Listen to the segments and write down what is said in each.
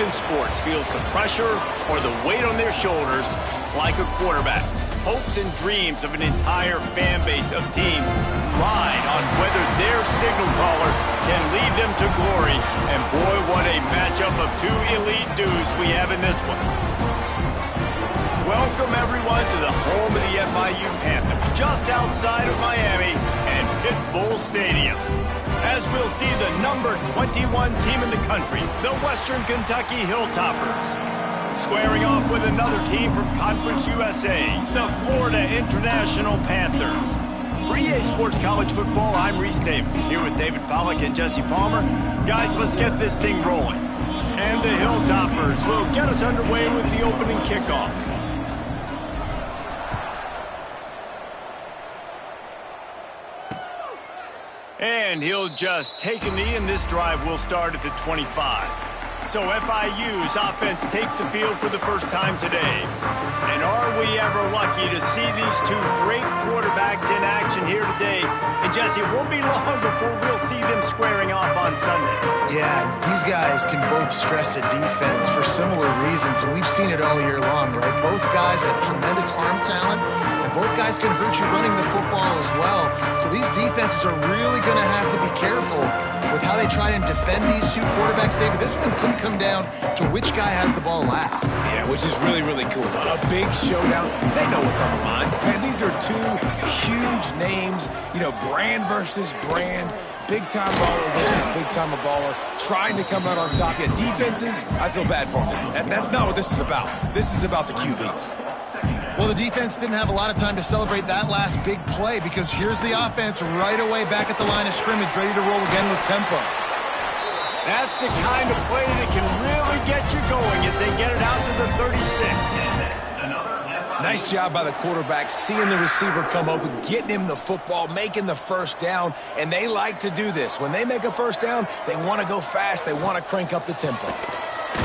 in sports feels the pressure or the weight on their shoulders like a quarterback. Hopes and dreams of an entire fan base of teams ride on whether their signal caller can lead them to glory. And boy, what a matchup of two elite dudes we have in this one. Welcome, everyone, to the home of the FIU Panthers, just outside of Miami and Pit Bull Stadium. As we'll see the number 21 team in the country, the Western Kentucky Hilltoppers, squaring off with another team from Conference USA, the Florida International Panthers. For EA Sports College Football, I'm Reese Davis, here with David Pollack and Jesse Palmer. Guys, let's get this thing rolling. And the Hilltoppers will get us underway with the opening kickoff. And he'll just take a knee, and this drive will start at the 25. So FIU's offense takes the field for the first time today. And are we ever lucky to see these two great quarterbacks in action here today? And Jesse, it won't be long before we'll see them squaring off on Sunday. Yeah, these guys can both stress a defense for similar reasons, and we've seen it all year long, right? Both guys have tremendous arm talent, and both guys can hurt you running the football as well. So these defenses are really going to have to be careful with how they try and defend these two quarterbacks. David, this one could come down to which guy has the ball last. Yeah, which is really, really cool. A big showdown. They know what's on the line. Man, these are two huge names, you know, brand versus brand. Big-time baller versus big-time baller, trying to come out on top. Yeah, defenses, I feel bad for them. That's not what this is about. This is about the QBs. Well, the defense didn't have a lot of time to celebrate that last big play because here's the offense right away back at the line of scrimmage, ready to roll again with tempo. That's the kind of play that can really get you going as they get it out to the 36. Nice job by the quarterback, seeing the receiver come open, getting him the football, making the first down, and they like to do this. When they make a first down, they want to go fast, they want to crank up the tempo.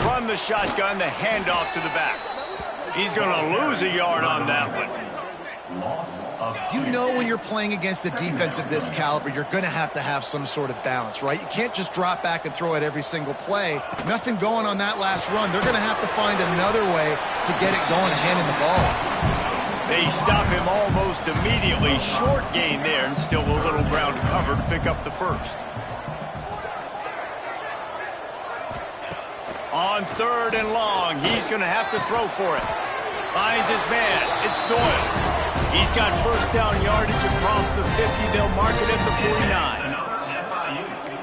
From the shotgun, the handoff to the back. He's going to lose a yard on that one. You know when you're playing against a defense of this caliber, you're going to have some sort of balance, right? You can't just drop back and throw it every single play. Nothing going on that last run. They're going to have to find another way to get it going, handing the ball. They stop him almost immediately. Short gain there, and still a little ground to cover to pick up the first. On 3rd and long, he's going to have to throw for it. Finds his man. It's Doyle. He's got first down yardage across the 50. They'll mark it at the 49.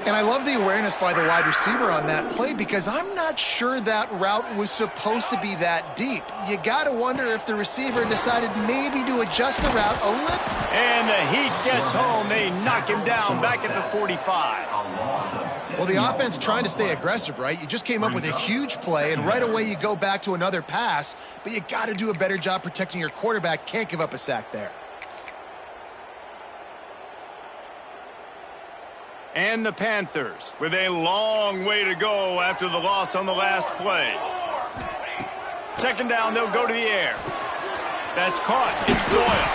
And I love the awareness by the wide receiver on that play because I'm not sure that route was supposed to be that deep. You got to wonder if the receiver decided maybe to adjust the route a little. And the heat gets home. They knock him down back at the 45. Well, the offense trying to stay aggressive, right? You just came up with a huge play, and right away you go back to another pass, but you got to do a better job protecting your quarterback. Can't give up a sack there. And the Panthers with a long way to go after the loss on the last play. 2nd down, they'll go to the air. That's caught. It's Doyle.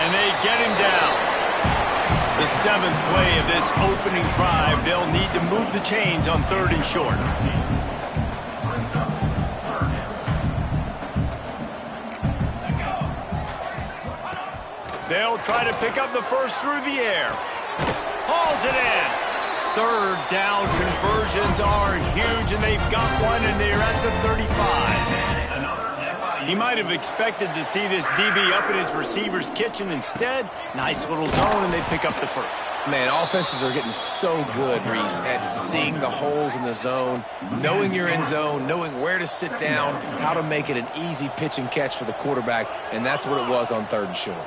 And they get him down. The 7th play of this opening drive, they'll need to move the chains on 3rd and short. They'll try to pick up the first through the air. Hauls it in. 3rd down conversions are huge, and they've got one, and they're at the 35. He might have expected to see this DB up in his receiver's kitchen. Instead, nice little zone, and they pick up the first. Man, offenses are getting so good, Reese, at seeing the holes in the zone, knowing you're in zone, knowing where to sit down, how to make it an easy pitch and catch for the quarterback, and that's what it was on 3rd and short.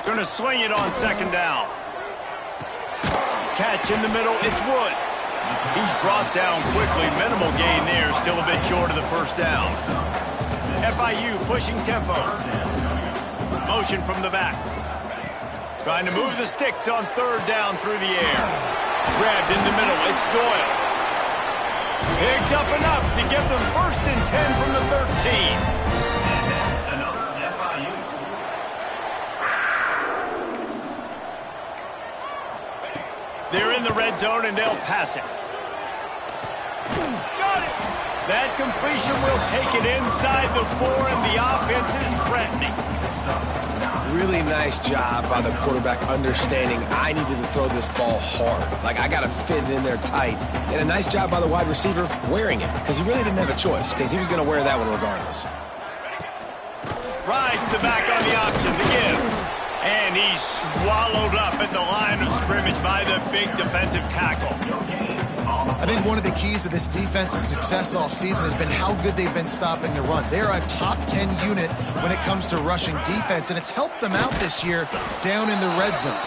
Going to swing it on 2nd down. Catch in the middle, it's Woods. He's brought down quickly. Minimal gain there, still a bit short of the first down. FIU pushing tempo. Motion from the back. Trying to move the sticks on 3rd down through the air. Grabbed in the middle, it's Doyle. Picks up enough to give them 1st and 10 from the 13. They're in the red zone, and they'll pass it. Got That completion will take it inside the 4, and the offense is threatening. Really nice job by the quarterback understanding I needed to throw this ball hard. Like, I got to fit it in there tight. And a nice job by the wide receiver wearing it, because he really didn't have a choice, because he was going to wear that one regardless. Rides the back on the option to give. And he's swallowed up at the line of scrimmage by the big defensive tackle. I think one of the keys to this defense's success all season has been how good they've been stopping the run. They're a top 10 unit when it comes to rushing defense, and it's helped them out this year down in the red zone.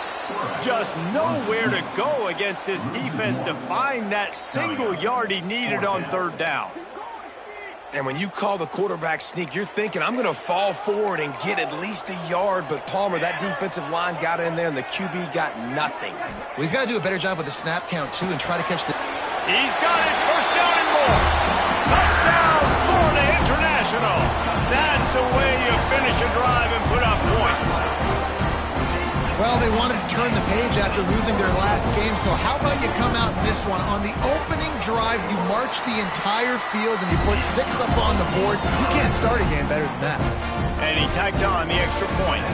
Just nowhere to go against this defense to find that single yard he needed on 3rd down. And when you call the quarterback sneak, you're thinking, I'm going to fall forward and get at least a yard. But, Palmer, that defensive line got in there, and the QB got nothing. Well, he's got to do a better job with the snap count, too, and try to catch the... He's got it. 1st down and more. Touchdown, Florida International. That's the way you finish a drive and put up points. Well, they wanted to turn the page after losing their last game, so how about you come out in this one? On the opening drive, you march the entire field and you put 6 up on the board. You can't start a game better than that. And he tacked on the extra point.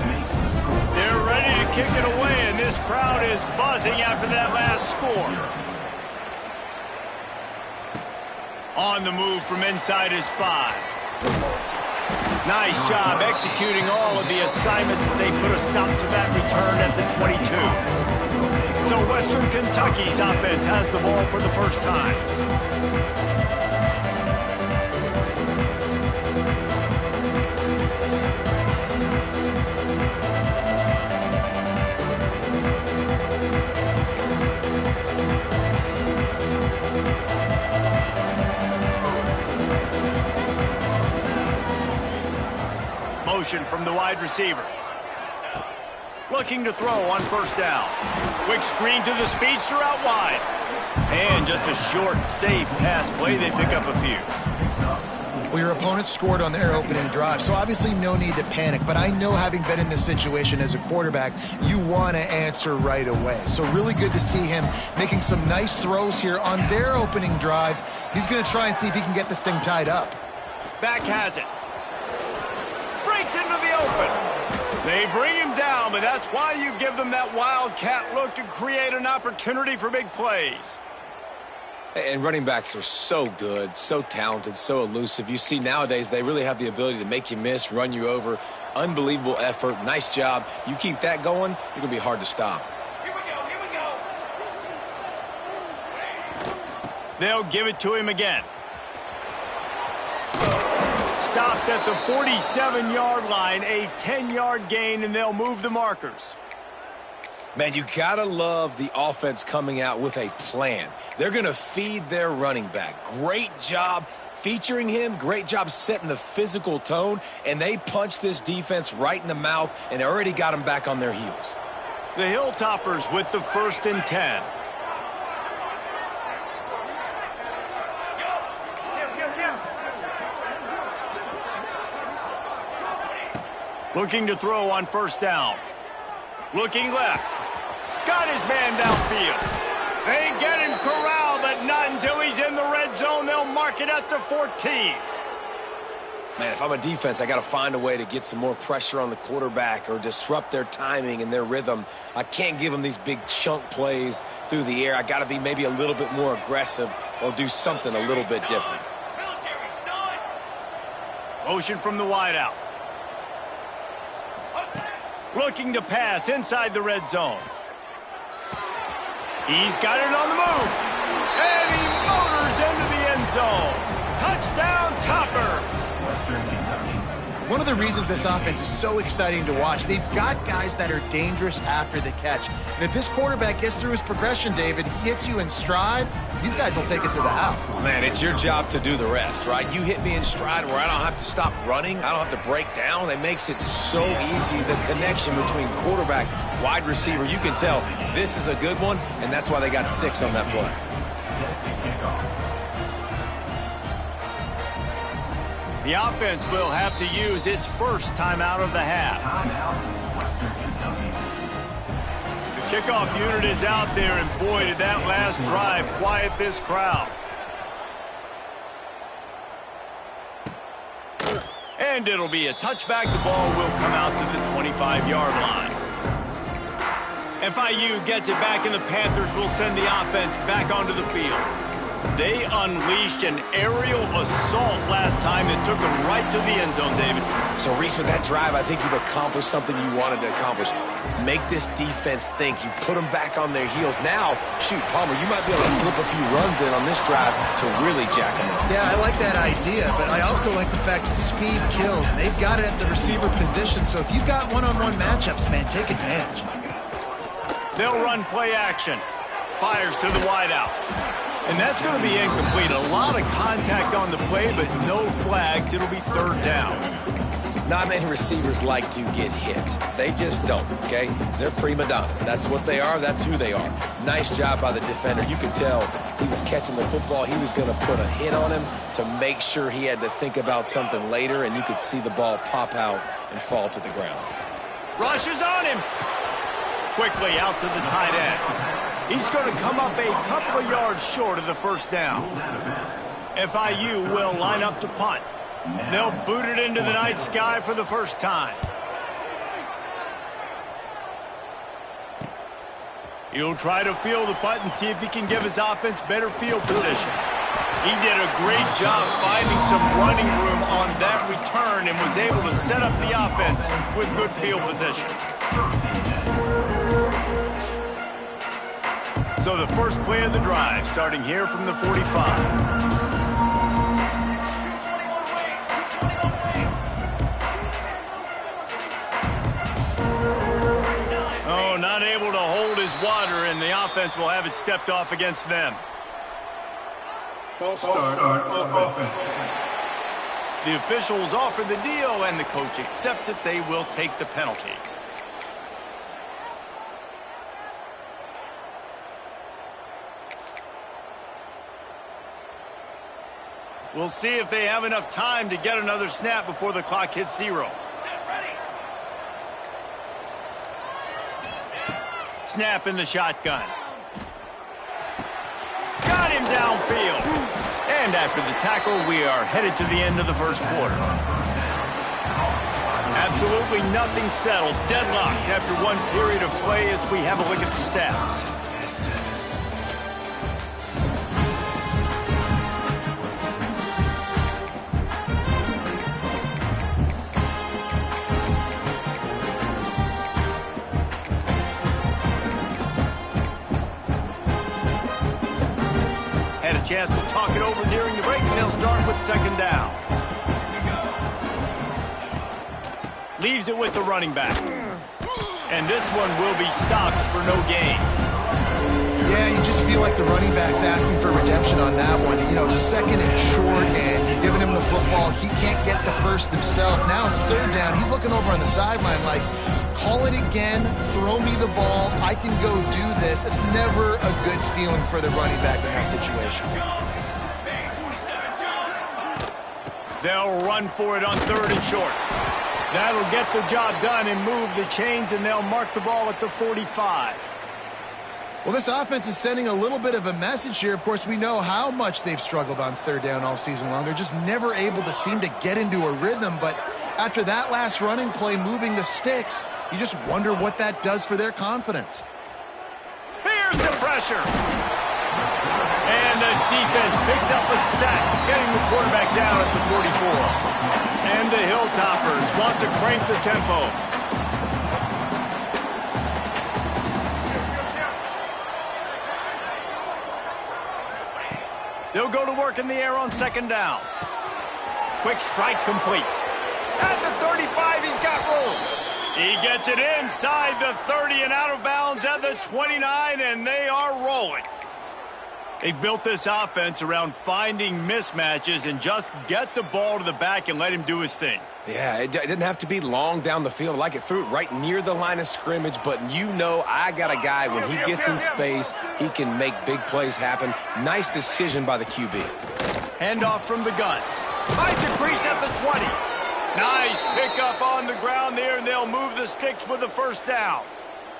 They're ready to kick it away, and this crowd is buzzing after that last score. On the move from inside his 5. Nice job executing all of the assignments as they put a stop to that return at the 22. So Western Kentucky's offense has the ball for the first time. Motion from the wide receiver. Looking to throw on 1st down. Quick screen to the speedster out wide. And just a short, safe pass play. They pick up a few. Well, your opponent scored on their opening drive, so obviously no need to panic. But I know, having been in this situation as a quarterback, you want to answer right away. So really good to see him making some nice throws here on their opening drive. He's going to try and see if he can get this thing tied up. Back has it. Breaks into the open. They bring him down, but that's why you give them that wildcat look to create an opportunity for big plays. And running backs are so good, so talented, so elusive. You see nowadays they really have the ability to make you miss, run you over. Unbelievable effort. Nice job. You keep that going, you're going to be hard to stop. Here we go. They'll give it to him again. Stopped at the 47-yard line, a 10-yard gain, and they'll move the markers. Man, you gotta love the offense coming out with a plan. They're gonna feed their running back. Great job featuring him. Great job setting the physical tone, and they punched this defense right in the mouth and already got them back on their heels. The Hilltoppers with the 1st and 10. Looking to throw on 1st down. Looking left. Got his man downfield. They get him corralled, but not until he's in the red zone. They'll mark it at the 14. Man, if I'm a defense, I got to find a way to get some more pressure on the quarterback or disrupt their timing and their rhythm. I can't give them these big chunk plays through the air. I got to be maybe a little bit more aggressive or do something a little bit different. Motion from the wideout. Looking to pass inside the red zone. He's got it on the move. And he motors into the end zone. Touchdown, Toppers. One of the reasons this offense is so exciting to watch, they've got guys that are dangerous after the catch. And if this quarterback gets through his progression, David, he hits you in stride, these guys will take it to the house. Man, it's your job to do the rest, right? You hit me in stride where I don't have to stop running. I don't have to break down. It makes it so easy. The connection between quarterback, wide receiver, you can tell this is a good one, and that's why they got 6 on that play. The offense will have to use its first timeout of the half. The kickoff unit is out there, and boy, did that last drive quiet this crowd. And it'll be a touchback. The ball will come out to the 25-yard line. FIU gets it back, and the Panthers will send the offense back onto the field. They unleashed an aerial assault last time that took them right to the end zone, David. So, Reese, with that drive, I think you've accomplished something you wanted to accomplish. Make this defense think. You put them back on their heels. Now, shoot, Palmer, you might be able to slip a few runs in on this drive to really jack them up. Yeah, I like that idea, but I also like the fact that speed kills. And they've got it at the receiver position, so if you've got one-on-one matchups, man, take advantage. They'll run play action. Fires to the wideout. And that's going to be incomplete. A lot of contact on the play, but no flags. It'll be third down. Not many receivers like to get hit. They just don't, okay? They're prima donnas. That's what they are. That's who they are. Nice job by the defender. You could tell he was catching the football. He was going to put a hit on him to make sure he had to think about something later, and you could see the ball pop out and fall to the ground. Rush is on him. Quickly out to the tight end. He's going to come up a couple of yards short of the first down. FIU will line up to punt. They'll boot it into the night sky for the first time. He'll try to field the punt and see if he can give his offense better field position. He did a great job finding some running room on that return and was able to set up the offense with good field position. So the first play of the drive, starting here from the 45. Oh, not able to hold his water, and the offense will have it stepped off against them. False start on offense. The officials offer the deal, and the coach accepts it. They will take the penalty. We'll see if they have enough time to get another snap before the clock hits 0. Snap in the shotgun. Got him downfield. And after the tackle, we are headed to the end of the first quarter. Absolutely nothing settled. Deadlocked after one period of play as we have a look at the stats. Chance to talk it over during the break, and they'll start with second down. Leaves it with the running back. And this one will be stopped for no gain. Yeah, you just feel like the running back's asking for redemption on that one. You know, second and short, and you're giving him the football. He can't get the first himself. Now it's third down. He's looking over on the sideline like, call it again, throw me the ball, I can go do this. It's never a good feeling for the running back in that situation. They'll run for it on third and short. That'll get the job done and move the chains, and they'll mark the ball at the 45. Well, this offense is sending a little bit of a message here. Of course, we know how much they've struggled on third down all season long. They're just never able to seem to get into a rhythm, but after that last running play moving the sticks, you just wonder what that does for their confidence. Here's the pressure. And the defense picks up a sack, getting the quarterback down at the 44. And the Hilltoppers want to crank the tempo. They'll go to work in the air on second down. Quick strike complete. At the 35, he's got room. He gets it inside the 30 and out of bounds at the 29, and they are rolling. They've built this offense around finding mismatches and just get the ball to the back and let him do his thing. Yeah, it didn't have to be long down the field. Like it threw it right near the line of scrimmage, but you know I got a guy, when he gets in space, he can make big plays happen. Nice decision by the QB. Handoff from the gun. Finds a crease at the 20. Nice pickup on the ground there, and they'll move the sticks with the first down.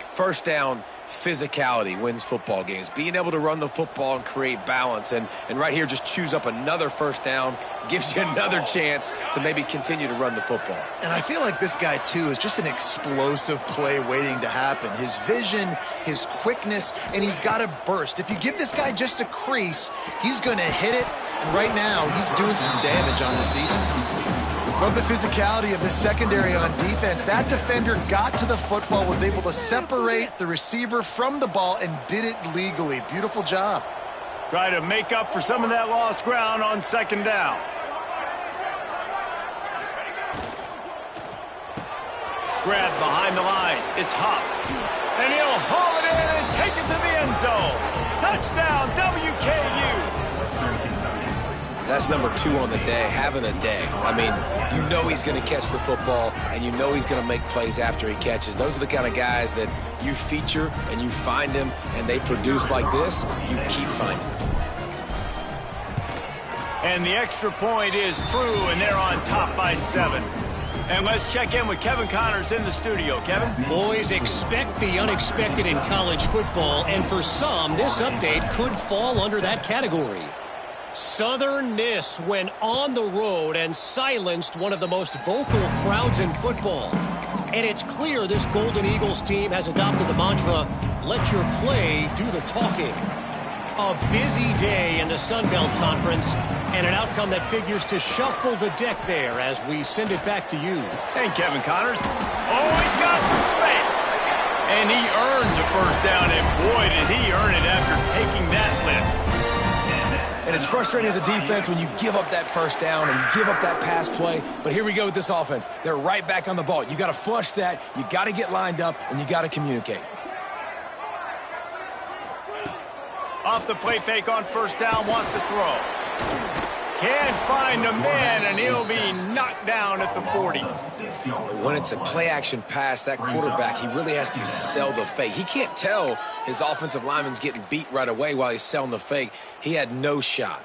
First down, physicality wins football games. Being able to run the football and create balance. And right here, just choose up another first down, gives you another chance to maybe continue to run the football. And I feel like this guy, too, is just an explosive play waiting to happen. His vision, his quickness, and he's got a burst. If you give this guy just a crease, he's going to hit it. And right now, he's doing some damage on this defense. Love the physicality of the secondary on defense. That defender got to the football, was able to separate the receiver from the ball, and did it legally. Beautiful job. Try to make up for some of that lost ground on second down. Grab behind the line. It's Huff. And he'll haul it in and take it to the end zone. Touchdown, WKU. That's number 2 on the day, having a day. I mean, you know he's going to catch the football, and you know he's going to make plays after he catches. Those are the kind of guys that you feature and you find them, and they produce like this. You keep finding them. And the extra point is true, and they're on top by 7. And let's check in with Kevin Connors in the studio. Kevin? Boys, expect the unexpected in college football, and for some, this update could fall under that category. Southern Miss went on the road and silenced one of the most vocal crowds in football. And it's clear this Golden Eagles team has adopted the mantra, let your play do the talking. A busy day in the Sun Belt Conference, and an outcome that figures to shuffle the deck there as we send it back to you. And Kevin Connors always got some space. And he earns a first down, and boy, did he earn it after taking that lift. And it's frustrating as a defense when you give up that first down and give up that pass play. But here we go with this offense. They're right back on the ball. You got to flush that. You got to get lined up, and you got to communicate. Off the play fake on first down, wants to throw. Can't find a man, and he'll be knocked down at the 40. When it's a play-action pass, that quarterback, he really has to sell the fake. He can't tell his offensive lineman's getting beat right away while he's selling the fake. He had no shot.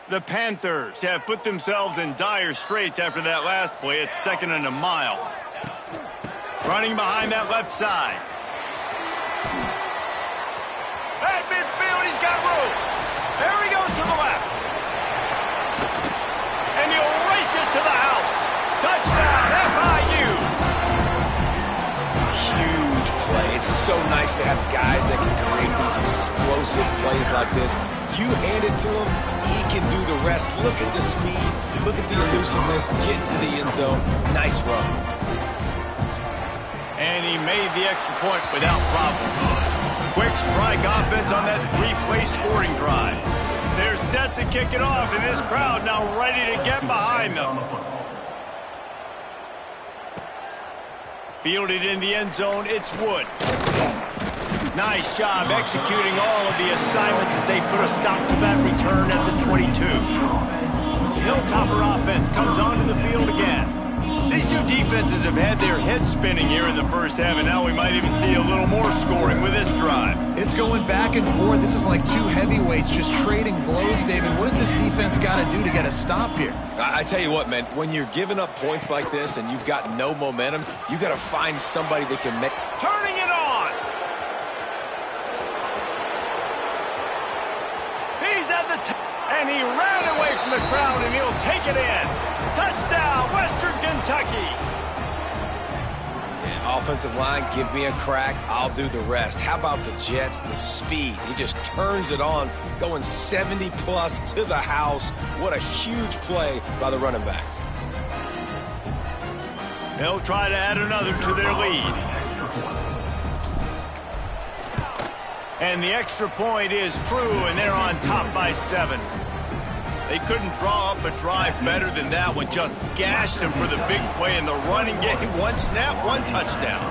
The Panthers have put themselves in dire straits after that last play. It's 2nd and a mile. Running behind that left side. At midfield, he's got room. There he goes to the left. And he'll race it to the house. Touchdown, FIU. Huge play. It's so nice to have guys that can create these explosive plays like this. You hand it to him, he can do the rest. Look at the speed. Look at the elusiveness. Getting to the end zone. Nice run. And he made the extra point without problem. Quick strike offense on that 3-play scoring drive. They're set to kick it off, and this crowd now ready to get behind them. Fielded in the end zone, it's Wood. Nice job executing all of the assignments as they put a stop to that return at the 22. The Hilltopper offense comes onto the field again. These two defenses have had their heads spinning here in the first half, and now we might even see a little more scoring with this drive. It's going back and forth. This is like two heavyweights just trading blows, David. What does this defense got to do to get a stop here? I tell you what, man, when you're giving up points like this and you've got no momentum, you got to find somebody that can make... Turning it on! He's at the top, and he ran away from the crowd, and he'll take it in. Touchdown, Western Kentucky. Yeah, offensive line, give me a crack. I'll do the rest. How about the Jets, the speed? He just turns it on, going 70-plus to the house. What a huge play by the running back. They'll try to add another to their lead. And the extra point is true, and they're on top by 7. They couldn't draw up a drive better than that one. Just gashed him for the big play in the running game. One snap, one touchdown.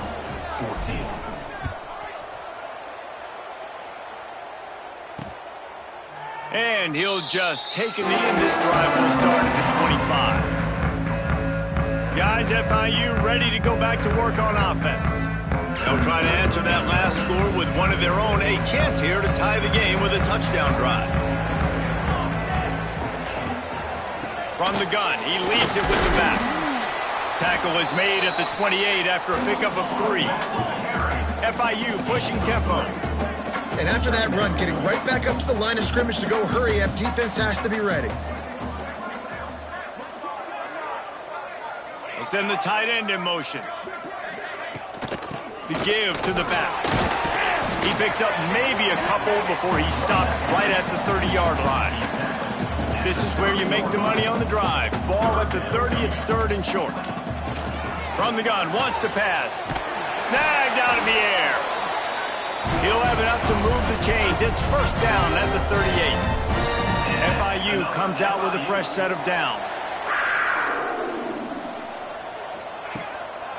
And he'll just take a knee, and this drive will start at the 25. Guys, FIU ready to go back to work on offense. They'll try to answer that last score with one of their own. A chance here to tie the game with a touchdown drive. From the gun, he leaves it with the back. tackle is made at the 28 after a pickup of 3. FIU pushing tempo. And after that run, getting right back up to the line of scrimmage to go hurry up, defense has to be ready. They'll send the tight end in motion. The give to the back. He picks up maybe a couple before he stopped right at the 30-yard line. This is where you make the money on the drive. Ball at the 30, it's 3rd and short. From the gun, wants to pass. Snagged out of the air. He'll have enough to move the chains. It's first down at the 38. FIU comes out with a fresh set of downs.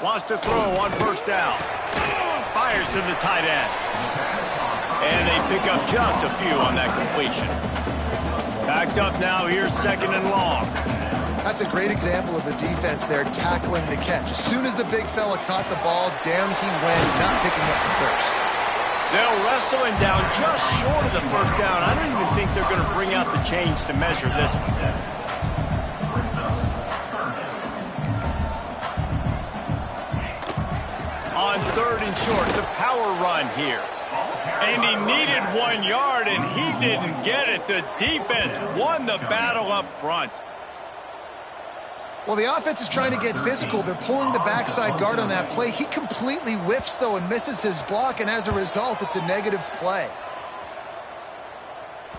Wants to throw on first down. Fires to the tight end. And they pick up just a few on that completion. Backed up now, here's 2nd and long. That's a great example of the defense there tackling the catch. As soon as the big fella caught the ball, down he went, not picking up the first. They'll wrestle him down just short of the first down. I don't even think they're going to bring out the chains to measure this one. On 3rd and short, the power run here. And he needed 1 yard, and he didn't get it. The defense won the battle up front. Well, the offense is trying to get physical. They're pulling the backside guard on that play. He completely whiffs, though, and misses his block, and as a result, it's a negative play.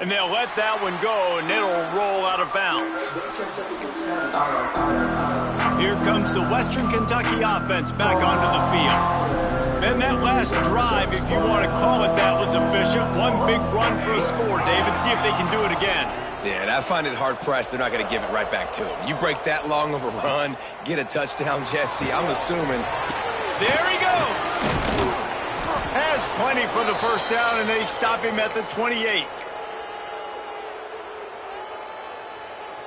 And they'll let that one go, and it'll roll out of bounds. Here comes the Western Kentucky offense back onto the field. And that last drive, if you want to call it that, was efficient. One big run for a score, David. See if they can do it again. Yeah, and I find it hard-pressed they're not going to give it right back to him. You break that long of a run, get a touchdown, Jesse, I'm assuming. There he goes. Has plenty for the first down, and they stop him at the 28.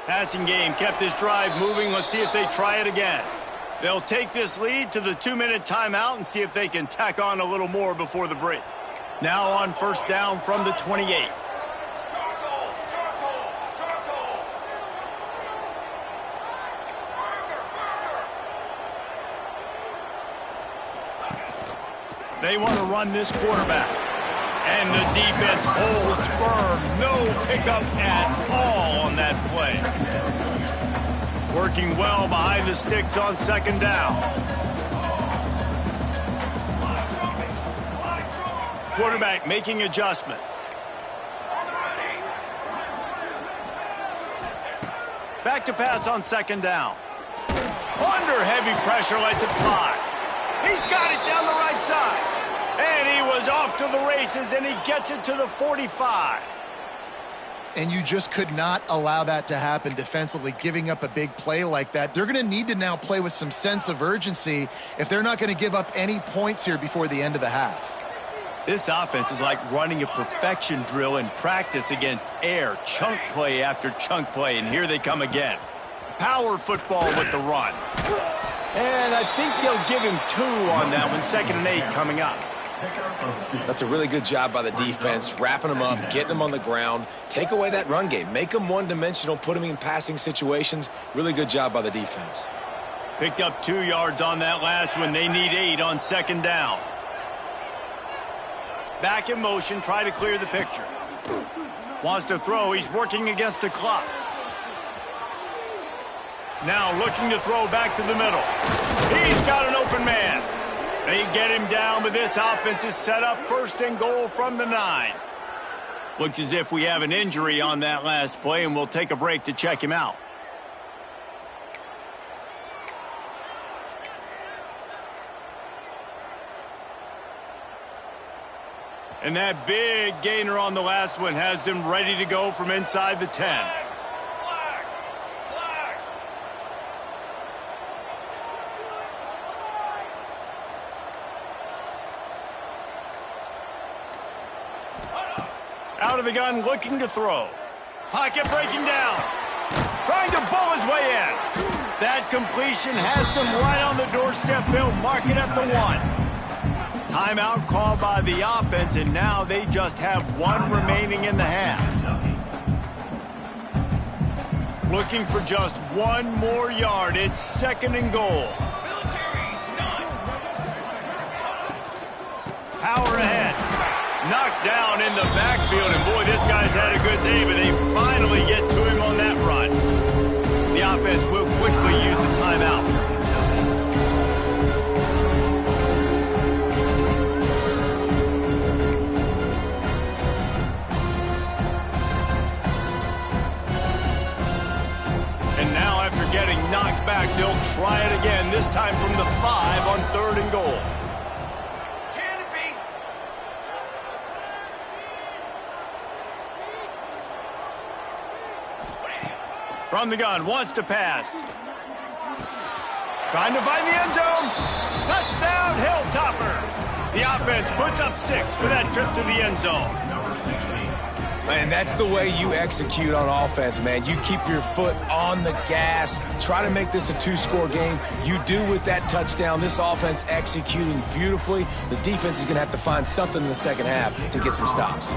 Passing game kept this drive moving. Let's see if they try it again. They'll take this lead to the 2-minute timeout and see if they can tack on a little more before the break. Now on first down from the 28. They want to run this quarterback. And the defense holds firm. No pickup at all on that play. Working well behind the sticks on 2nd down. Quarterback making adjustments. Back to pass on 2nd down. Under heavy pressure, lets it fly. He's got it down the right side. And he was off to the races, and he gets it to the 45. And you just could not allow that to happen defensively, giving up a big play like that. They're going to need to now play with some sense of urgency if they're not going to give up any points here before the end of the half. This offense is like running a perfection drill in practice against air, chunk play after chunk play, and here they come again. Power football with the run. And I think they'll give him 2 on that one, 2nd and 8 coming up. That's a really good job by the defense, wrapping them up, getting them on the ground. Take away that run game. Make them one-dimensional, put them in passing situations. Really good job by the defense. Picked up 2 yards on that last one. They need 8 on 2nd down. Back in motion, try to clear the picture. Wants to throw. He's working against the clock. Now looking to throw back to the middle. He's got an open man. They get him down, but this offense is set up 1st and goal from the 9. Looks as if we have an injury on that last play, and we'll take a break to check him out. And that big gainer on the last one has them ready to go from inside the 10. Out of the gun, looking to throw. Pocket breaking down. Trying to bull his way in. That completion has them right on the doorstep. They'll mark it at the 1. Timeout called by the offense, and now they just have 1 remaining in the half. Looking for just 1 more yard. It's 2nd and goal. knocked down in the backfield, and boy, this guy's had a good day, but they finally get to him on that run. The offense will quickly use a timeout. And now, after getting knocked back, they'll try it again, this time from the 5 on 3rd and goal. From the gun, wants to pass. Trying to find the end zone. Touchdown, Hilltoppers. The offense puts up 6 for that trip to the end zone. Man, that's the way you execute on offense, man. You keep your foot on the gas. Try to make this a 2-score game. You do with that touchdown. This offense executing beautifully. The defense is going to have to find something in the second half to get some stops.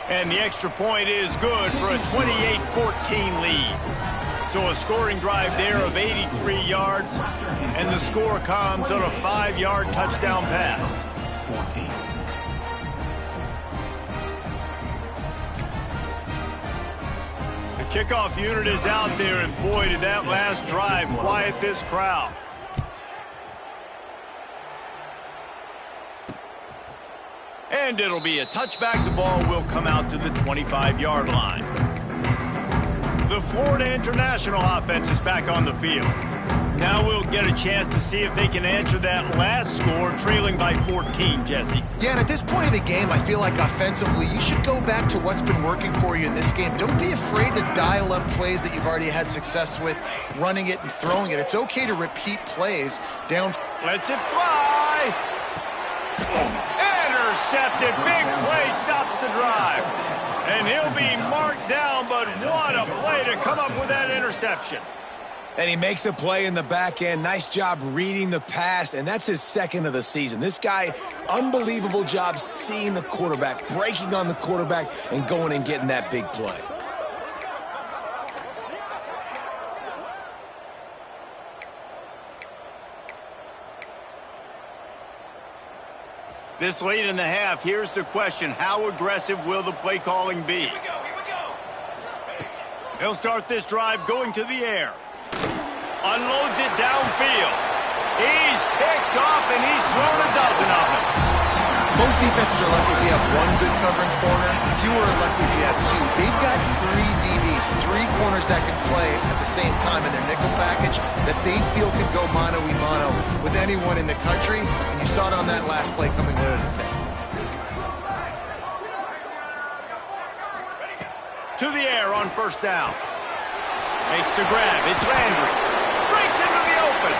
And the extra point is good for a 28-14 lead. So a scoring drive there of 83 yards, and the score comes on a 5-yard touchdown pass. The kickoff unit is out there, and boy, did that last drive quiet this crowd. And it'll be a touchback. The ball will come out to the 25-yard line. The Florida International offense is back on the field. Now we'll get a chance to see if they can answer that last score, trailing by 14, Jesse. Yeah, and at this point in the game, I feel like offensively, you should go back to what's been working for you in this game. Don't be afraid to dial up plays that you've already had success with, running it and throwing it. It's okay to repeat plays down. Lets it fly. Intercepted. Big play stops the drive. And he'll be marked down, but what a play to come up with that interception. And he makes a play in the back end. Nice job reading the pass, and that's his 2nd of the season. This guy, unbelievable job seeing the quarterback, breaking on the quarterback, and going and getting that big play. This late in the half, here's the question. How aggressive will the play calling be? Here we go. He'll start this drive going to the air. Unloads it downfield. He's picked off, and he's thrown a dozen of them. Most defenses are lucky if you have one good covering corner. Fewer are lucky if you have 2. They've got 3 DBs, 3 corners that can play at the same time in their nickel package that they feel can go mano-a-mano with anyone in the country. And you saw it on that last play coming over the pick. To the air on 1st down. Makes the grab. It's Landry. Breaks into the open.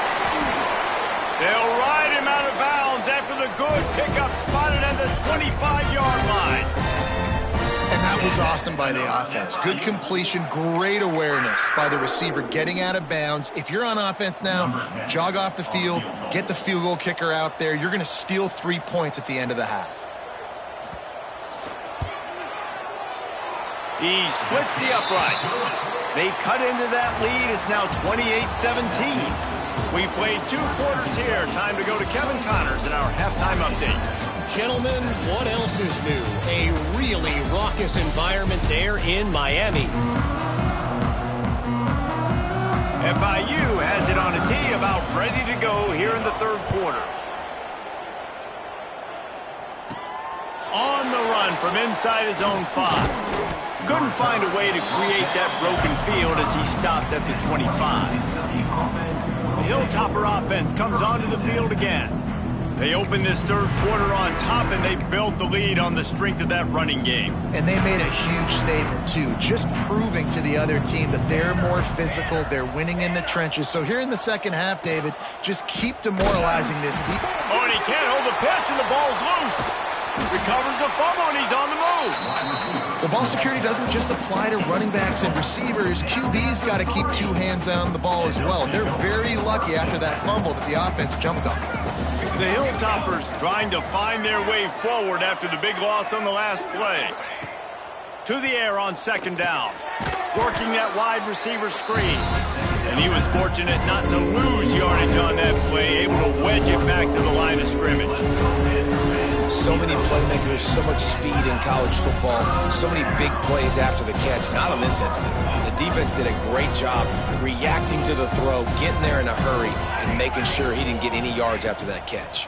They'll ride him out of bounds after the good pickup spotted at the 25-yard line. And that was awesome by the offense. Good completion, great awareness by the receiver getting out of bounds. If you're on offense now, jog off the field, get the field goal kicker out there. You're going to steal 3 points at the end of the half. He splits the uprights. They cut into that lead. It's now 28-17. We played 2 quarters here. Time to go to Kevin Connors in our halftime update. Gentlemen, what else is new? A really raucous environment there in Miami. FIU has it on a tee, about ready to go here in the 3rd quarter. On the run from inside his own 5. Couldn't find a way to create that broken field as he stopped at the 25. The Hilltopper offense comes onto the field again. They opened this 3rd quarter on top, and they built the lead on the strength of that running game. And they made a huge statement, too, just proving to the other team that they're more physical, they're winning in the trenches. So here in the second half, David, just keep demoralizing this team. Oh, and he can't hold the pitch, and the ball's loose. Recovers the fumble, and he's on the move. The ball security doesn't just apply to running backs and receivers. QB's got to keep 2 hands on the ball as well. They're very lucky after that fumble that the offense jumped on. The Hilltoppers trying to find their way forward after the big loss on the last play. To the air on 2nd down. Working that wide receiver screen. And he was fortunate not to lose yardage on that play, able to wedge it back to the line of scrimmage. So many playmakers, so much speed in college football, so many big plays after the catch. Not in this instance. The defense did a great job reacting to the throw, getting there in a hurry, and making sure he didn't get any yards after that catch.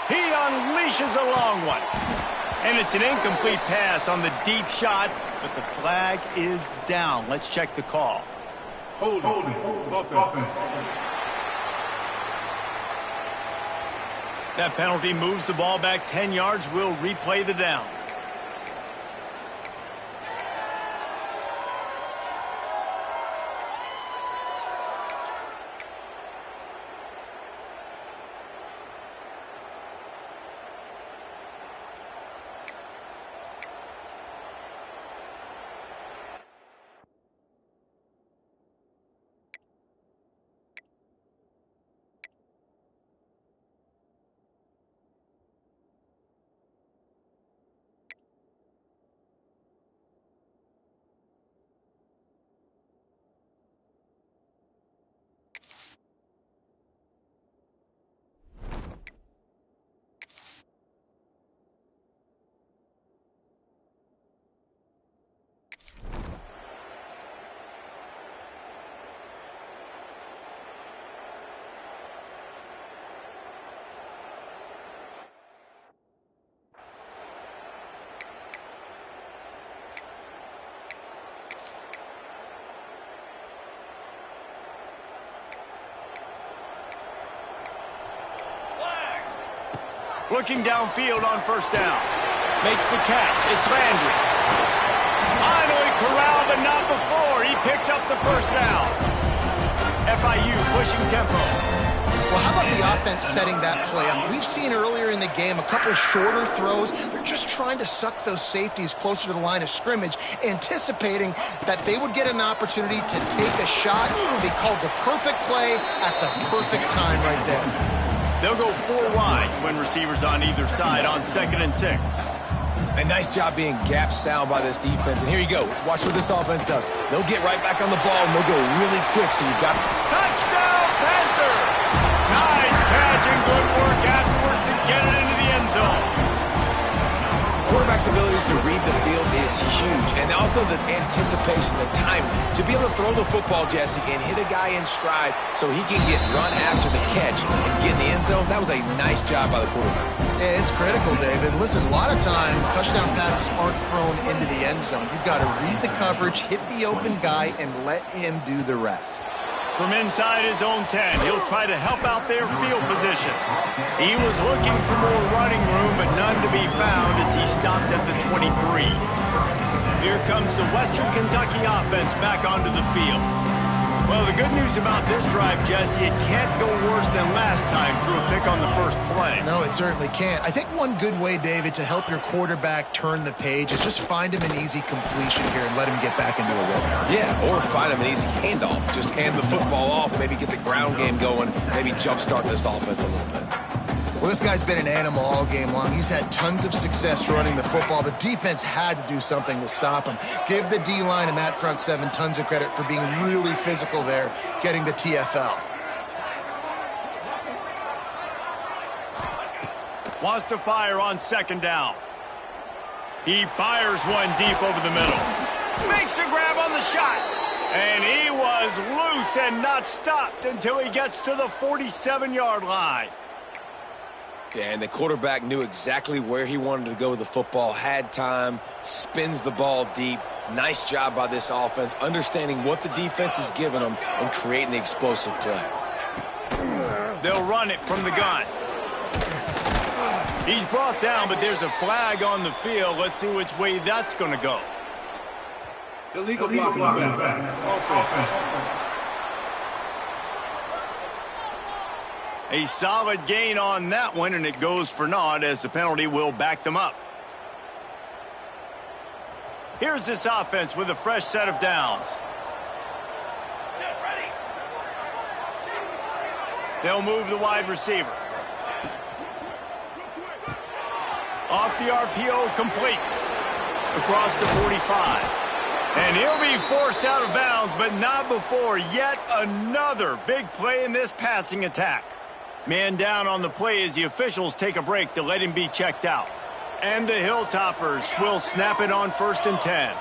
He unleashes a long one. And it's an incomplete pass on the deep shot, but the flag is down. Let's check the call. Hold offense. That penalty moves the ball back 10 yards. We'll replay the down. Looking downfield on first down. Makes the catch. It's Landry. Finally corralled, but not before. He picks up the first down. FIU pushing tempo. Well, how about the offense setting that play up? We've seen earlier in the game a couple shorter throws. They're just trying to suck those safeties closer to the line of scrimmage, anticipating that they would get an opportunity to take a shot. They called the perfect play at the perfect time right there. They'll go 4 wide when receivers on either side on 2nd and 6. A nice job being gap sound by this defense. And here you go. Watch what this offense does. They'll get right back on the ball, and they'll go really quick, so you've got... Touchdown, Panthers! Nice catch and good work afterwards to get it into the end zone. Quarterback's abilities to read the field is huge, and also the anticipation, the time to be able to throw the football, Jesse, and hit a guy in stride so he can get run after the catch and get in the end zone. That was a nice job by the quarterback. Yeah, it's critical, David. Listen, a lot of times touchdown passes aren't thrown into the end zone. You've got to read the coverage, hit the open guy, and let him do the rest. From inside his own 10, he'll try to help out their field position. He was looking for more running room, but none to be found as he stopped at the 23. Here comes the Western Kentucky offense back onto the field. Well, the good news about this drive, Jesse, it can't go worse than last time through a pick on the first play. No, it certainly can't. I think one good way, David, to help your quarterback turn the page is just find him an easy completion here and let him get back into a rhythm. Yeah, or find him an easy handoff. Just hand the football off, maybe get the ground game going, maybe jumpstart this offense a little bit. Well, this guy's been an animal all game long. He's had tons of success running the football. The defense had to do something to stop him. Give the D-line and that front seven tons of credit for being really physical there, getting the TFL. Wants to fire on 2nd down. He fires one deep over the middle. Makes a grab on the shot. And he was loose and not stopped until he gets to the 47-yard line. Yeah, and the quarterback knew exactly where he wanted to go with the football, had time, spins the ball deep. Nice job by this offense, understanding what the defense is giving them and creating the explosive play. They'll run it from the gun. He's brought down, but there's a flag on the field. Let's see which way that's going to go. Illegal blocking back. A solid gain on that one, and it goes for naught as the penalty will back them up. Here's this offense with a fresh set of downs. They'll move the wide receiver. Off the RPO, complete. Across the 45. And he'll be forced out of bounds, but not before yet another big play in this passing attack. Man down on the play as the officials take a break to let him be checked out. And the Hilltoppers will snap it on 1st and 10.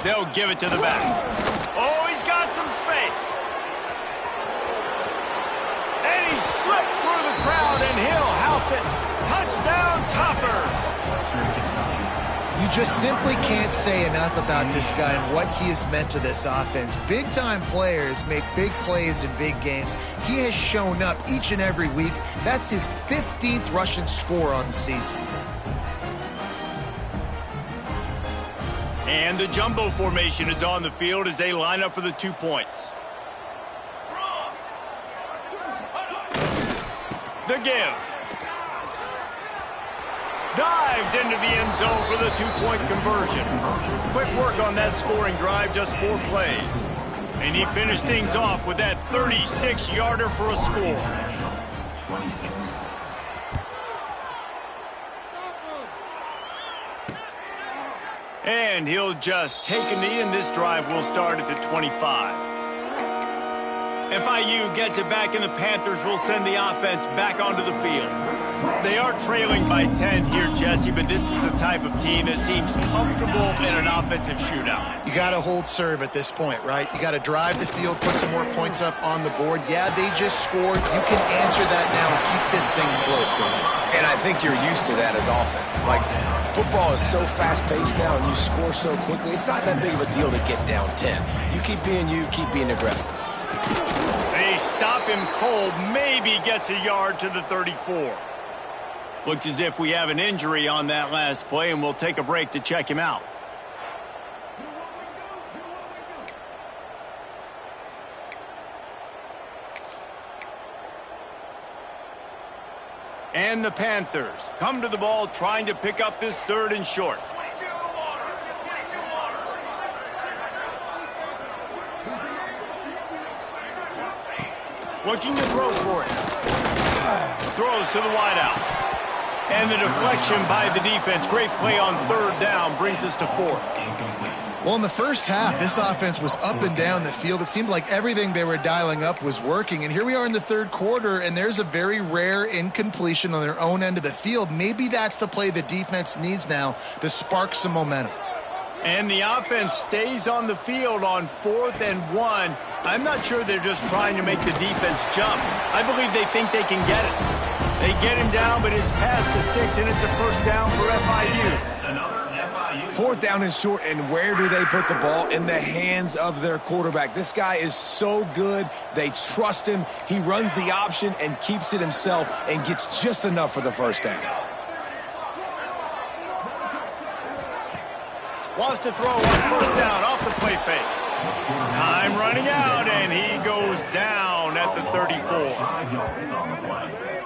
They'll give it to the back. Oh, he's got some space. And he slipped through the crowd, and he'll house it. Touchdown, Toppers. You just simply can't say enough about this guy and what he has meant to this offense. Big-time players make big plays in big games. He has shown up each and every week. That's his 15th rushing score on the season. And the jumbo formation is on the field as they line up for the 2 points. The give. Dives into the end zone for the 2-point conversion. Quick work on that scoring drive, just 4 plays. And he finished things off with that 36-yarder for a score. And he'll just take a knee, and this drive will start at the 25. FIU gets it back, and the Panthers will send the offense back onto the field. They are trailing by 10 here, Jesse, but this is the type of team that seems comfortable in an offensive shootout. You got to hold serve at this point, right? You got to drive the field, put some more points up on the board. Yeah, they just scored. You can answer that now and keep this thing close, don't you? And I think you're used to that as offense. Like, football is so fast-paced now and you score so quickly, it's not that big of a deal to get down 10. You keep being aggressive. They stop him cold, maybe gets a yard to the 34. Looks as if we have an injury on that last play, and we'll take a break to check him out. And the Panthers come to the ball trying to pick up this 3rd and short. Looking to throw for it. Throws to the wideout. And the deflection by the defense. Great play on 3rd down brings us to 4th. Well, in the first half, this offense was up and down the field. It seemed like everything they were dialing up was working. And here we are in the 3rd quarter, and there's a very rare incompletion on their own end of the field. Maybe that's the play the defense needs now to spark some momentum. And the offense stays on the field on 4th and 1. I'm not sure they're just trying to make the defense jump. I believe they think they can get it. They get him down, but it's past the sticks, and it's a 1st down for FIU. 4th down and short, and where do they put the ball? In the hands of their quarterback. This guy is so good. They trust him. He runs the option and keeps it himself and gets just enough for the 1st down. Wants to throw on 1st down off the play fake. Time running out, and he goes down at the 34.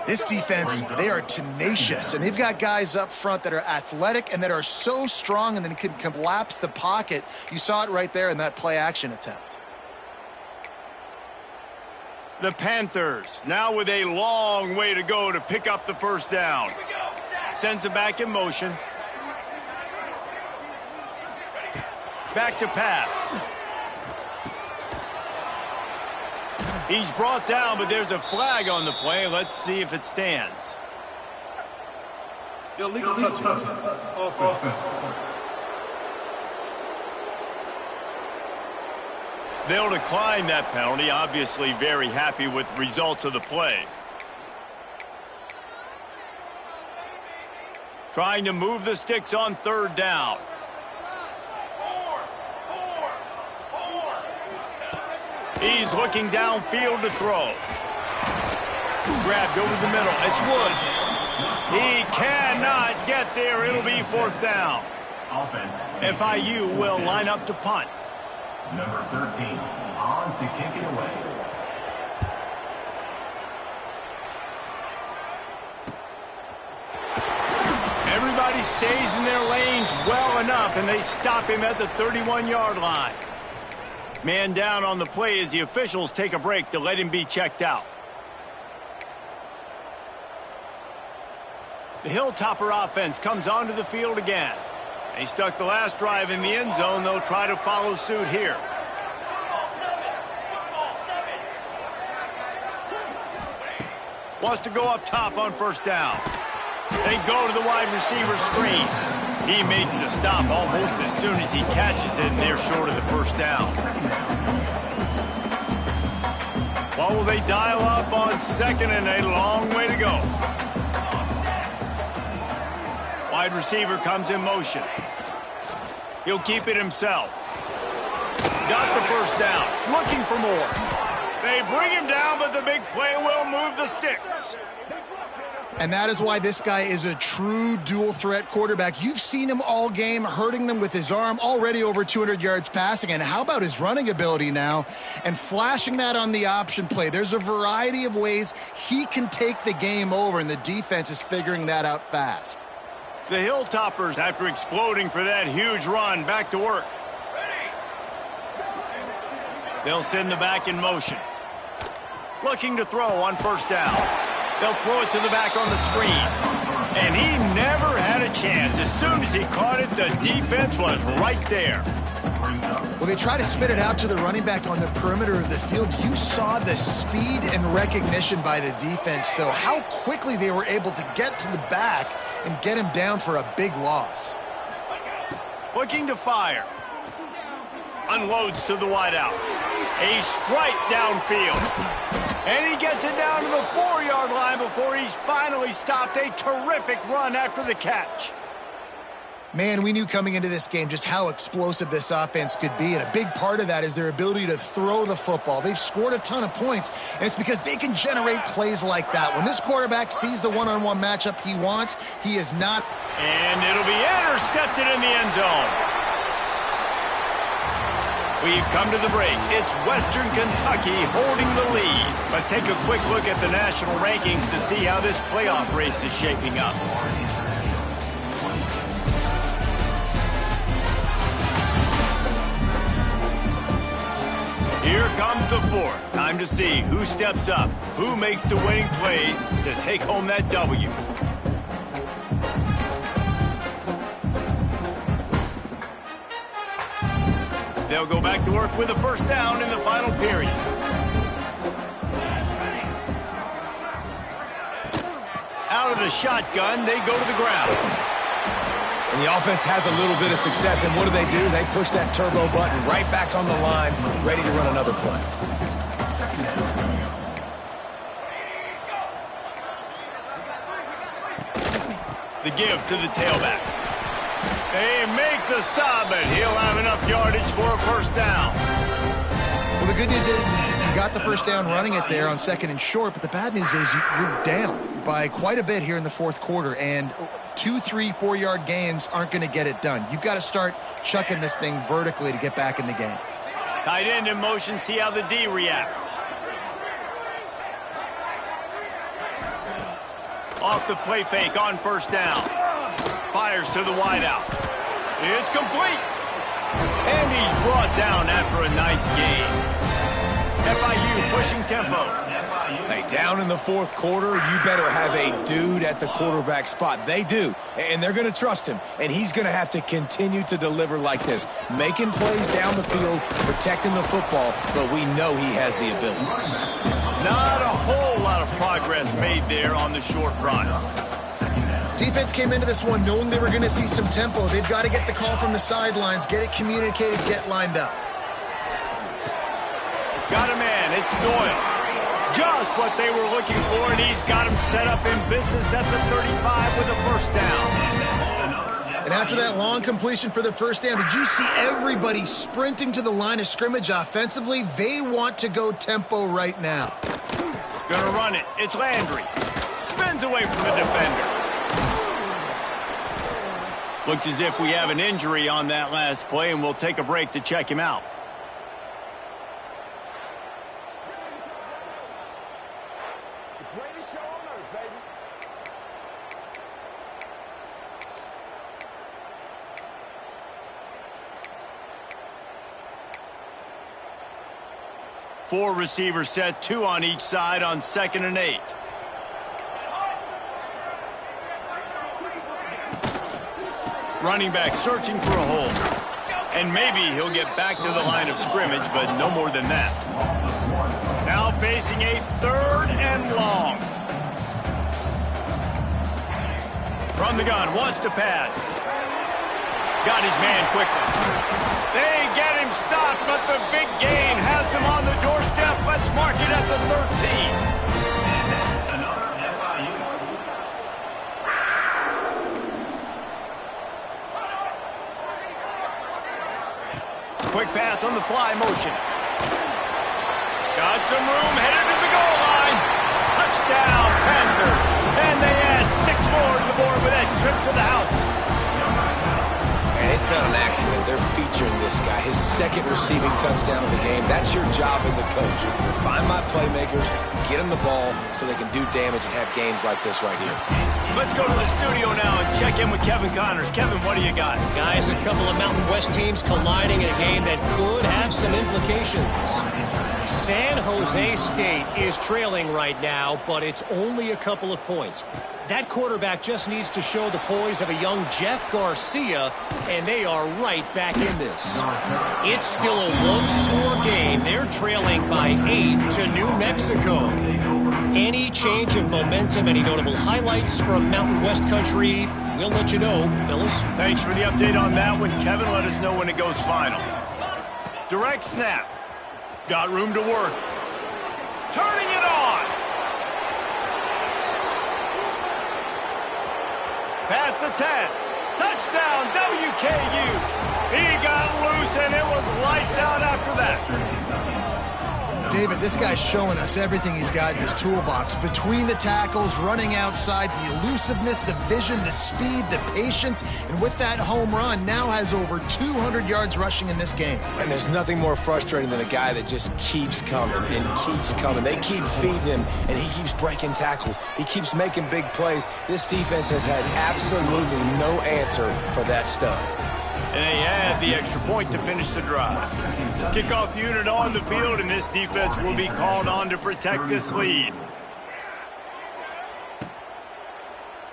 This defense, they are tenacious, and they've got guys up front that are athletic and that are so strong and then can collapse the pocket. You saw it right there in that play-action attempt. The Panthers now with a long way to go to pick up the 1st down. Sends it back in motion. Back to pass. He's brought down, but there's a flag on the play. Let's see if it stands. Illegal touchdown. Offense. They'll decline that penalty. Obviously very happy with the results of the play. Trying to move the sticks on 3rd down. He's looking downfield to throw. Grabbed over the middle. It's Woods. He cannot get there. It'll be 4th down. FIU will line up to punt. Number 13, on to kick it away. Everybody stays in their lanes well enough, and they stop him at the 31-yard line. Man down on the play as the officials take a break to let him be checked out. The Hilltopper offense comes onto the field again. They stuck the last drive in the end zone. They'll try to follow suit here. Wants to go up top on first down. They go to the wide receiver screen. He makes the stop almost as soon as he catches it, and they're short of the first down. What will they dial up on second and a long way to go? Wide receiver comes in motion. He'll keep it himself. Got the first down. Looking for more. They bring him down, but the big play will move the sticks. And that is why this guy is a true dual-threat quarterback. You've seen him all game, hurting them with his arm, already over 200 yards passing. And how about his running ability now? And flashing that on the option play. There's a variety of ways he can take the game over, and the defense is figuring that out fast. The Hilltoppers, after exploding for that huge run, back to work. They'll send the back in motion. Looking to throw on first down. They'll throw it to the back on the screen. And he never had a chance. As soon as he caught it, the defense was right there. Well, they try to spit it out to the running back on the perimeter of the field. You saw the speed and recognition by the defense, though. How quickly they were able to get to the back and get him down for a big loss. Looking to fire. Unloads to the wideout. A strike downfield. And he gets it down to the 4-yard line before he's finally stopped. A terrific run after the catch. Man, we knew coming into this game just how explosive this offense could be, and a big part of that is their ability to throw the football. They've scored a ton of points, and it's because they can generate plays like that. When this quarterback sees the one-on-one matchup he wants, he is not. And it'll be intercepted in the end zone. We've come to the break. It's Western Kentucky holding the lead. Let's take a quick look at the national rankings to see how this playoff race is shaping up. Here comes the fourth. Time to see who steps up, who makes the winning plays to take home that W. They'll go back to work with a first down in the final period. Out of the shotgun, they go to the ground. And the offense has a little bit of success, and what do? They push that turbo button right back on the line, ready to run another play. The give to the tailback. They make the stop, and he'll have enough yardage for a first down. Well, the good news is you got the first down running it there on second and short, but the bad news is you're down by quite a bit here in the fourth quarter, and 2, 3, 4-yard gains aren't going to get it done. You've got to start chucking this thing vertically to get back in the game. Tight end in motion, see how the D reacts. Off the play fake on first down. Fires to the wideout. It's complete. And he's brought down after a nice gain. FIU pushing tempo. Hey, down in the fourth quarter, you better have a dude at the quarterback spot. They do, and they're going to trust him, and he's going to have to continue to deliver like this, making plays down the field, protecting the football, but we know he has the ability. Not a whole lot of progress made there on the short run. Defense came into this one knowing they were going to see some tempo. They've got to get the call from the sidelines, get it communicated, get lined up. Got a man, it's Doyle. Just what they were looking for, and he's got him set up in business at the 35 with a first down. And after that long completion for the first down, did you see everybody sprinting to the line of scrimmage offensively? They want to go tempo right now. Gonna run it. It's Landry. Spins away from the defender. Looks as if we have an injury on that last play, and we'll take a break to check him out. Four receivers set, 2 on each side on 2nd and 8. Running back searching for a hole. And maybe he'll get back to the line of scrimmage, but no more than that. Now facing a 3rd and long. From the gun, wants to pass. Got his man quickly. They get him stopped, but the big gain has him on the doorstep. Let's mark it at the 13. And that's another FIU. Quick pass on the fly motion. Got some room, headed to the goal line. Touchdown, Panthers. And they add 6 more to the board with that trip to the house. And it's not an accident. They're featuring this guy. His 2nd receiving touchdown of the game. That's your job as a coach. Find my playmakers, get them the ball so they can do damage and have games like this right here. Let's go to the studio now and check in with Kevin Connors. Kevin, what do you got? Guys, a couple of Mountain West teams colliding in a game that could have some implications. San Jose State is trailing right now, but it's only a couple of points. That quarterback just needs to show the poise of a young Jeff Garcia, and they are right back in this. It's still a 1-score game. They're trailing by 8 to New Mexico. Any change in momentum, any notable highlights from Mountain West country, we'll let you know, fellas. Thanks for the update on that one, Kevin. Let us know when it goes final. Direct snap. Got room to work. Turning it on. Pass to 10. Touchdown, WKU. He got loose, and it was lights out after that. David, this guy's showing us everything he's got in his toolbox. Between the tackles, running outside, the elusiveness, the vision, the speed, the patience, and with that home run, now has over 200 yards rushing in this game. And there's nothing more frustrating than a guy that just keeps coming and keeps coming. They keep feeding him, and he keeps breaking tackles. He keeps making big plays. This defense has had absolutely no answer for that stud. And they add the extra point to finish the drive. Kickoff unit on the field, and this defense will be called on to protect this lead.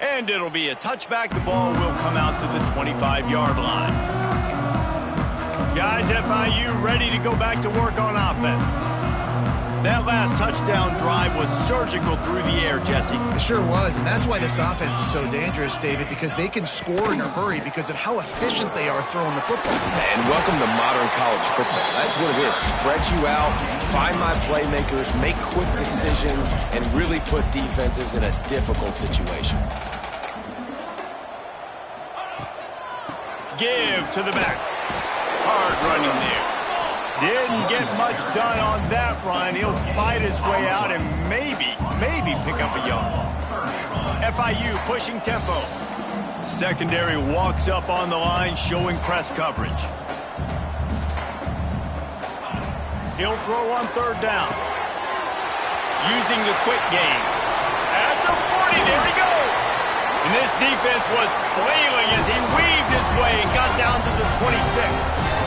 And it'll be a touchback. The ball will come out to the 25-yard line. Guys, FIU ready to go back to work on offense. That last touchdown drive was surgical through the air, Jesse. It sure was, and that's why this offense is so dangerous, David, because they can score in a hurry because of how efficient they are throwing the football. And welcome to modern college football. That's what it is. Spread you out, find my playmakers, make quick decisions, and really put defenses in a difficult situation. Give to the back. Hard running there. Didn't get much done on that run. He'll fight his way out and maybe pick up a yard. FIU pushing tempo. Secondary walks up on the line, showing press coverage. He'll throw on 3rd down. Using the quick game. At the 40, there he goes. And this defense was flailing as he weaved his way and got down to the 26.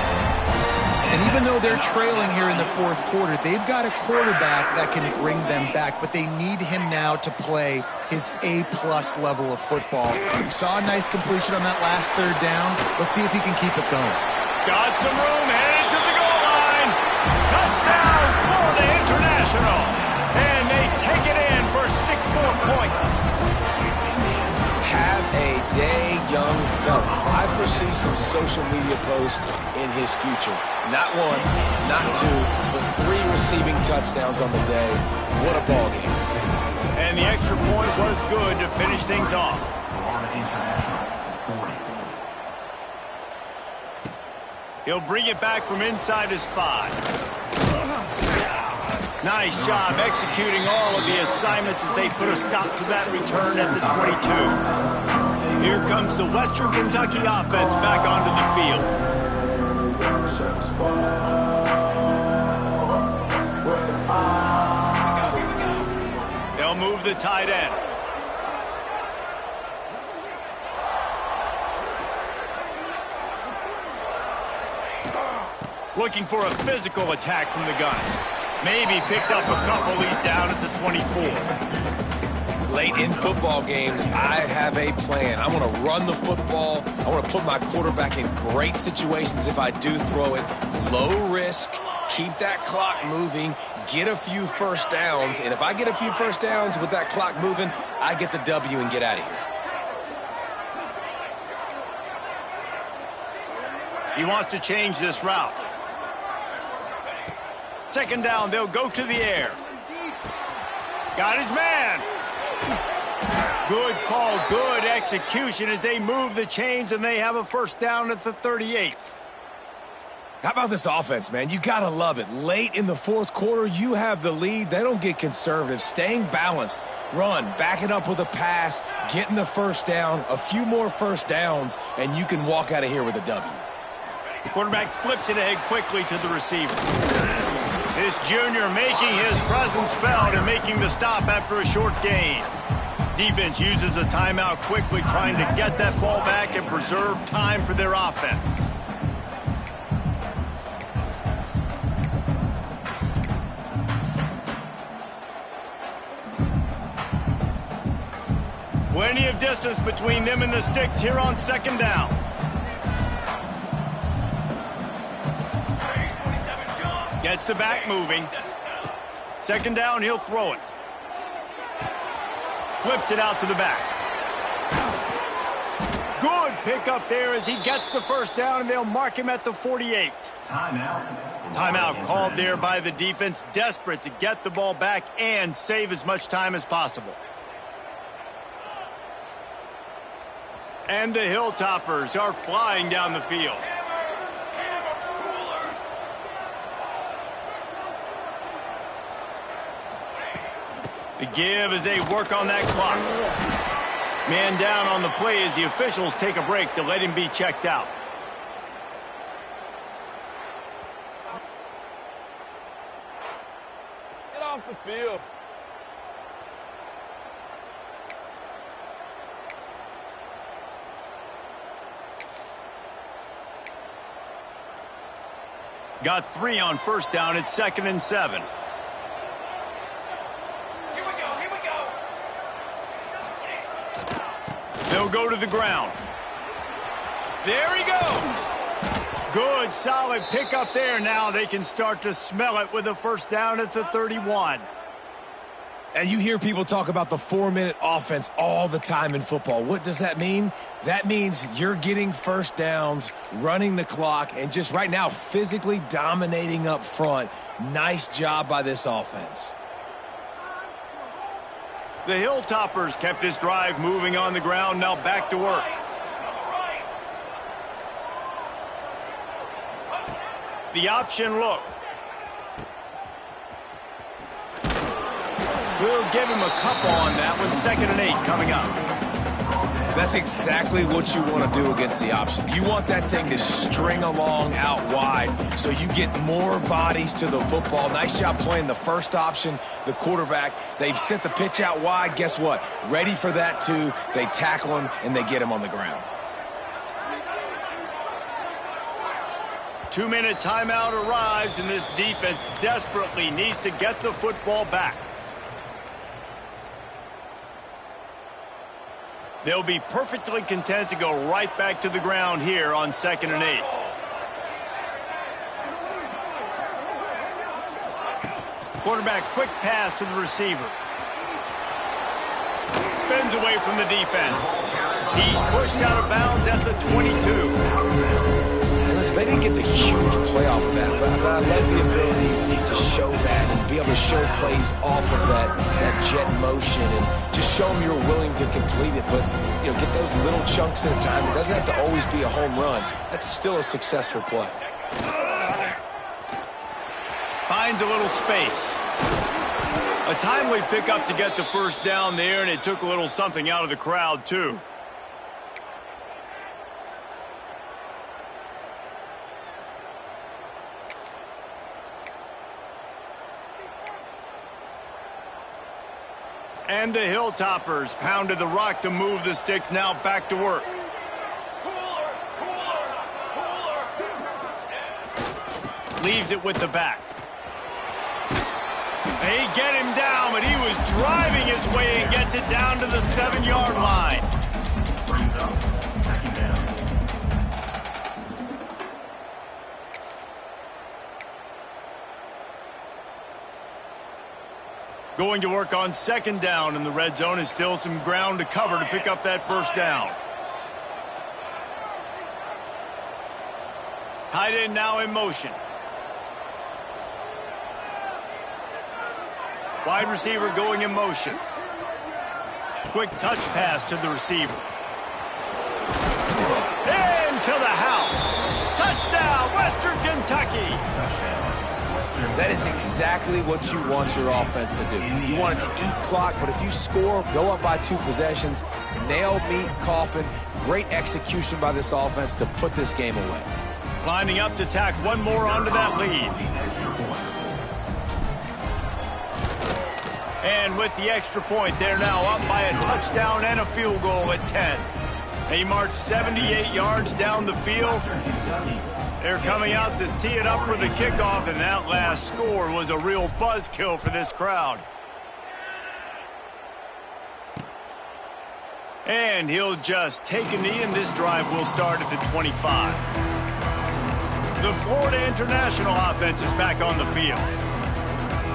And even though they're trailing here in the 4th quarter, they've got a quarterback that can bring them back, but they need him now to play his A-plus level of football. We saw a nice completion on that last 3rd down. Let's see if he can keep it going. Got some room, headed to the goal line. Touchdown, Florida International. And they take it in for 6 more points. Have a day, young fella. I foresee some social media posts in his future. Not 1, not 2, but 3 receiving touchdowns on the day. What a ball game. And the extra point was good to finish things off. He'll bring it back from inside his 5. Nice job executing all of the assignments as they put a stop to that return at the 22. Here comes the Western Kentucky offense back onto the field. They'll move the tight end. Looking for a physical attack from the gun. Maybe picked up a couple. He's down at the 24. Late in football games, I have a plan. I want to run the football. I want to put my quarterback in great situations if I do throw it. Low risk, keep that clock moving, get a few first downs. And if I get a few first downs with that clock moving, I get the W and get out of here. He wants to change this route. Second down, they'll go to the air. Got his man. Good call, good execution as they move the chains and they have a first down at the 38. How about this offense, man? You got to love it. Late in the fourth quarter, you have the lead. They don't get conservative. Staying balanced. Run, back it up with a pass, getting the first down, a few more first downs, and you can walk out of here with a W. The quarterback flips it ahead quickly to the receiver. This junior making his presence felt and making the stop after a short gain. Defense uses a timeout quickly, trying to get that ball back and preserve time for their offense. Plenty of distance between them and the sticks here on second down. Gets the back moving. Second down, he'll throw it. Flips it out to the back. Good pickup there as he gets the first down, and they'll mark him at the 48. Timeout called there by the defense, desperate to get the ball back and save as much time as possible. And the Hilltoppers are flying down the field. The give as they work on that clock. Man down on the play as the officials take a break to let him be checked out. Get off the field. Got 3 on first down. It's 2nd and 7. They'll go to the ground. There he goes. Good, solid pickup there. Now they can start to smell it with a first down at the 31. And you hear people talk about the 4-minute offense all the time in football. What does that mean? That means you're getting first downs, running the clock, and just right now physically dominating up front. Nice job by this offense. The Hilltoppers kept this drive moving on the ground. Now back to work. The option look. We'll give him a couple on that one. 2nd and 8 coming up. That's exactly what you want to do against the option. You want that thing to string along out wide so you get more bodies to the football. Nice job playing the first option, the quarterback. They've sent the pitch out wide. Guess what? Ready for that too. They tackle him and they get him on the ground. 2-minute timeout arrives, and this defense desperately needs to get the football back. They'll be perfectly content to go right back to the ground here on 2nd and 8. Quarterback quick pass to the receiver. Spins away from the defense. He's pushed out of bounds at the 22. Listen, they didn't get the huge play off of that, but I love the ability to show that and be able to show plays off of that jet motion and just show them you're willing to complete it. But, you know, get those little chunks at a time. It doesn't have to always be a home run. That's still a successful play. Finds a little space. A timely pickup to get the first down there, and it took a little something out of the crowd, too. And the Hilltoppers pounded the rock to move the sticks. Now back to work. Leaves it with the back. They get him down, but he was driving his way and gets gets it down to the 7-yard line. Brings up second down. Going to work on second down in the red zone, and still some ground to cover to pick up that first down. Tight end now in motion. Wide receiver going in motion. Quick touch pass to the receiver. Into the house. Touchdown, Western Kentucky. That is exactly what you want your offense to do. You want it to eat clock, but if you score, go up by 2 possessions, nail, meet, coffin, great execution by this offense to put this game away. Lining up to tack one more onto that lead. And with the extra point, they're now up by a touchdown and a field goal at 10. They march 78 yards down the field. They're coming out to tee it up for the kickoff, and that last score was a real buzzkill for this crowd. And he'll just take a knee, and this drive will start at the 25. The Florida International offense is back on the field.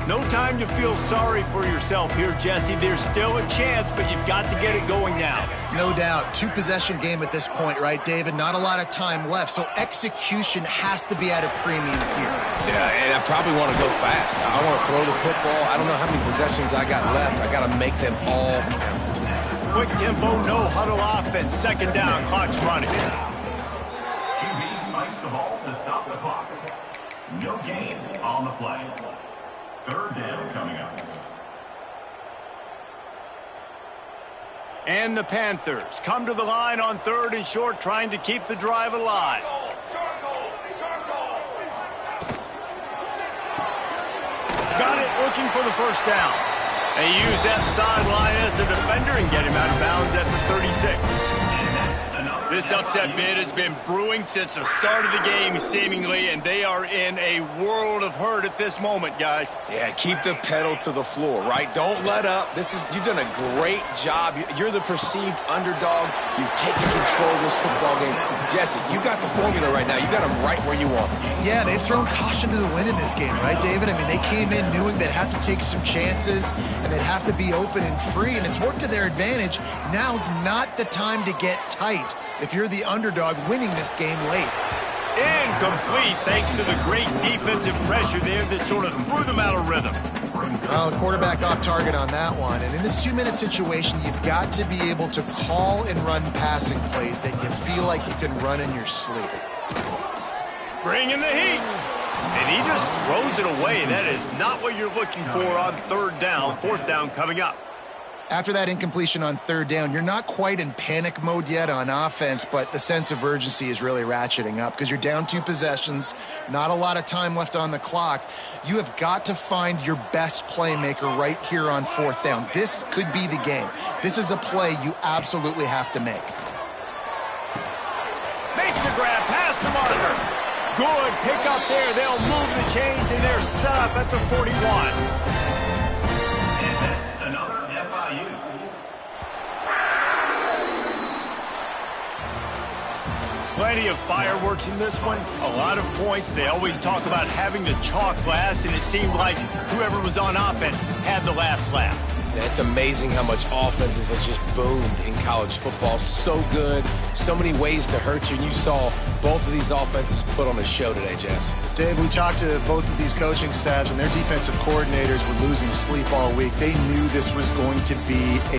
No time to feel sorry for yourself here, Jesse. There's still a chance, but you've got to get it going now. No doubt. 2-possession game at this point, right, David? Not a lot of time left, so execution has to be at a premium here. Yeah, and I probably want to go fast. I want to throw the football. I don't know how many possessions I got left. I got to make them all count. Quick tempo, no huddle offense. Second down, clock's running. QB spikes the ball to stop the clock. No gain on the play. Third down coming up. And the Panthers come to the line on 3rd and short, trying to keep the drive alive. Got it, looking for the first down. They use that sideline as a defender and get him out of bounds at the 36. This upset bid has been brewing since the start of the game, seemingly, and they are in a world of hurt at this moment, guys. Yeah, keep the pedal to the floor, right? Don't let up. You've done a great job. You're the perceived underdog. You've taken control of this football game. Jesse, you got the formula right now. You got them right where you want them. Yeah, they've thrown caution to the wind in this game, right, David? I mean, they came in knowing they'd have to take some chances, and they'd have to be open and free, and it's worked to their advantage. Now's not the time to get tight if you're the underdog winning this game late. Incomplete, thanks to the great defensive pressure there that sort of threw them out of rhythm. Well, the quarterback off target on that one. And in this 2-minute situation, you've got to be able to call and run passing plays that you feel like you can run in your sleep. Bring in the heat. And he just throws it away. That is not what you're looking for on 3rd down. 4th down coming up. After that incompletion on 3rd down, you're not quite in panic mode yet on offense, but the sense of urgency is really ratcheting up because you're down 2 possessions, not a lot of time left on the clock. You have got to find your best playmaker right here on 4th down. This could be the game. This is a play you absolutely have to make. Makes the grab, past the marker. Good pick up there. They'll move the chains, and they're set up at the 41. And that's another FIU. Plenty of fireworks in this one. A lot of points. They always talk about having the chalk last, and it seemed like whoever was on offense had the last laugh. It's amazing how much offenses have just boomed in college football. So good, so many ways to hurt you. And you saw both of these offenses put on a show today, Jess. Dave, we talked to both of these coaching staffs, and their defensive coordinators were losing sleep all week. They knew this was going to be a